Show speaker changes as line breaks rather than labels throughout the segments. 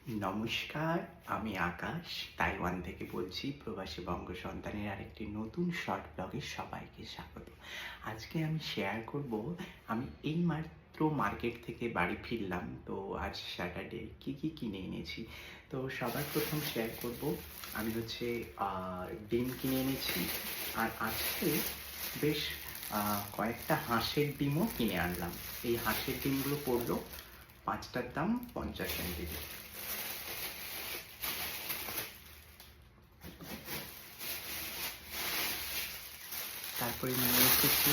নমস্কার, আমি আকাশ তাইওয়ান থেকে বলছি। প্রবাসী বঙ্গ সন্তানের আরেকটি নতুন শর্ট ব্লগে সবাইকে স্বাগত। আজকে আমি শেয়ার করব আমি এইমাত্র মার্কেট থেকে বাড়ি ফিরলাম। তো আজ স্যাটারডে কী কিনে এনেছি। তো সবার প্রথম শেয়ার করব আমি হচ্ছে ডিম কিনে এনেছি। আর আজকে বেশ কয়েকটা হাঁসের ডিমও কিনে আনলাম। এই হাঁসের ডিমগুলো পড়লো 5টার দাম 50 সেন্ট। তারপরে নিয়ে এসেছি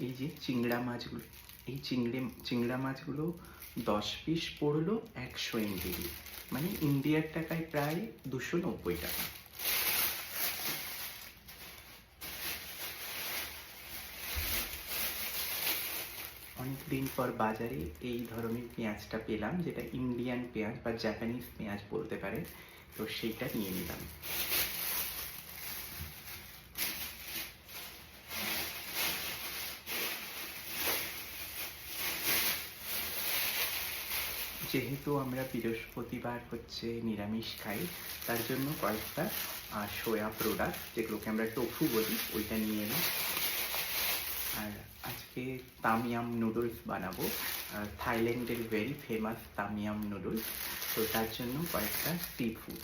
এই যে চিংড়া মাছগুলো। এই চিংড়া মাছগুলো 10 পিস পড়লো 100 MB, মানে ইন্ডিয়ার টাকায় প্রায় 290 টাকা। অনেকদিন পর বাজারে এই ধরনের পেঁয়াজটা পেলাম, যেটা ইন্ডিয়ান পেঁয়াজ বা জাপানিজ পেঁয়াজ বলতে পারে। তো সেইটা নিয়ে নিলাম। যেহেতু আমরা বৃহস্পতিবার হচ্ছে নিরামিষ খাই, তার জন্য কয়েকটা সোয়া প্রোডাক্ট, যেগুলোকে আমরা টোফু বলি, ওইটা নিয়ে এলাম। আর আজকে তামিয়াম নুডলস বানাবো, থাইল্যান্ডের ভেরি ফেমাস তামিয়াম নুডলস। তো তার জন্য কয়েকটা সি ফুড।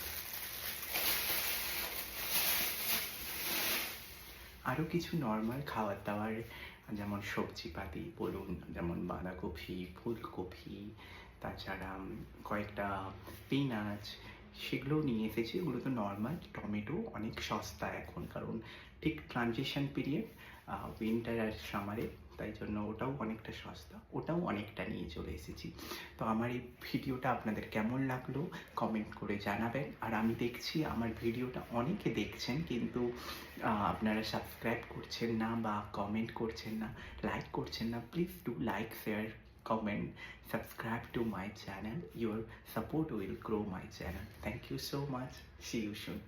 আরও কিছু নর্মাল খাবার দাবার, যেমন সবজিপাতি বলুন, যেমন বাঁধাকপি, ফুলকপি, তাছাড়া কয়েকটা পিঁয়াজ, সেগুলোও নিয়ে এসেছি। ওগুলো তো নর্মাল। টমেটো অনেক সস্তা এখন, কারণ ঠিক ট্রানজিশন পিরিয়ড, উইন্টার আর সামারে, তাই জন্য ওটাও অনেকটা সস্তা, ওটাও অনেকটা নিয়ে চলে এসেছি। তো আমার এই ভিডিওটা আপনাদের কেমন লাগলো কমেন্ট করে জানাবেন। আর আমি দেখছি আমার ভিডিওটা অনেকে দেখছেন, কিন্তু আপনারা সাবস্ক্রাইব করছেন না বা কমেন্ট করছেন না, লাইক করছেন না। Please do like, share, comment, subscribe to my channel. Your support will grow my channel. Thank you so much. See you soon.